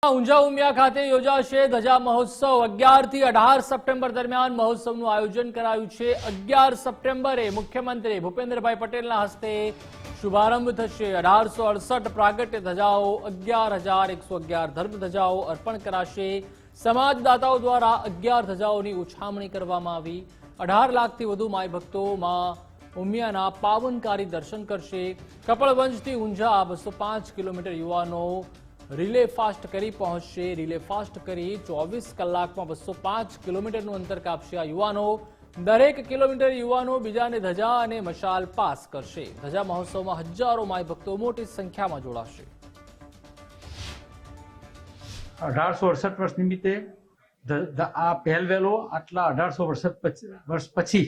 ઊંઝા ઉમિયા ખાતે યોજાશે ધજા મહોત્સવ 11 થી 18 સપ્ટેમ્બર દરમિયાન મહોત્સવનું આયોજન કરાયું છે। 11 સપ્ટેમ્બરે મુખ્યમંત્રી ભૂપેન્દ્રભાઈ પટેલના હસ્તે શુભારંભ થશે। 1868 પ્રાગટ્ય ધજાઓ 11,111 ધર્મ ધજાઓ અર્પણ કરાશે। સમાજદાતાઓ દ્વારા 11 ધજાઓની ઉછામણી કરવામાં આવી। 18 લાખથી વધુ માઈ ભક્તો માં ઉમિયાના પાવનકારી દર્શન કરશે। કપડવંજથી ઊંઝા 205 કિલોમીટર યુવાનો रिले फास्ट करी पहुंचशे। रिले फास्ट करी 24 कलाकमां 205 किलोमीटरनुं अंतर कापशे। आ युवानो दरेक किलोमीटर युवानो बीजाने धजा अने मशाल पास करशे। धजा महोत्सवमां हजारों माई भक्तो मोटी संख्यामां जोड़ाशे। 1868 वर्ष निमित्ते आ पहल वेलो आटला 1868 वर्ष पछी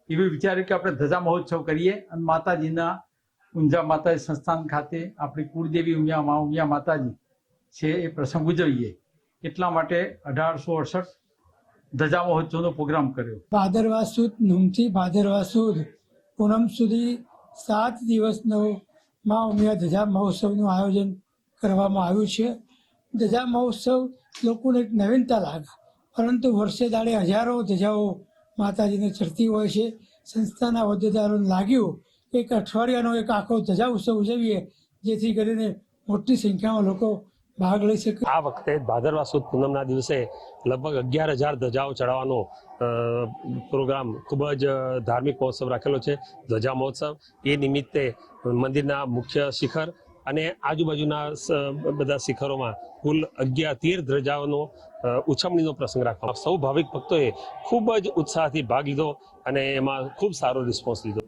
एवं विचार्યું કે આપણે ધજા મહોત્સવ કરીએ અને માતાજીના ઊંઝા માતાજી સંસ્થાન ખાતે આપણી કુળદેવી ઉમિયા માતાજી છે એ પ્રસંગ ઉજવીએ એટલા માટે 1868 ધજા મહોત્સવનો પ્રોગ્રામ કર્યો। ભાદરવા સુદ નોમથી ભાદરવા સુદ પૂનમ સુધી 7 દિવસનો માં ઉમિયા ધજા મહોત્સવનું આયોજન કરવામાં આવ્યું છે। ધજા મહોત્સવ લોકોને એક નવીનતા લાગે, પરંતુ વર્ષે દાડે હજારો ધજાઓ માતાજીને ચડતી હોય છે। સંસ્થાના હોદ્દેદારોને લાગ્યું એક અઠવાડિયાનો એક આખો ધજા ઉત્સવ ઉજવીએ જેથી કરીને મોટી સંખ્યામાં લોકો ભાગ લઈ શકે। આ વખતે ભાદરવા સુદ પૂનમના દિવસે લગભગ 11,000 ધજાઓ ચડાવવાનો પ્રોગ્રામ ખૂબ જ ધાર્મિક મહોત્સવ રાખેલો છે। ધજા મહોત્સવ એ નિમિત્તે મંદિરના મુખ્ય શિખર અને આજુબાજુના બધા શિખરોમાં કુલ 13 ધજાઓનો ઉછમણીનો પ્રસંગ રાખવામાં સૌ ભાવિક ભક્તોએ ખૂબ જ ઉત્સાહથી ભાગ લીધો અને એમાં ખૂબ સારો રિસ્પોન્સ લીધો।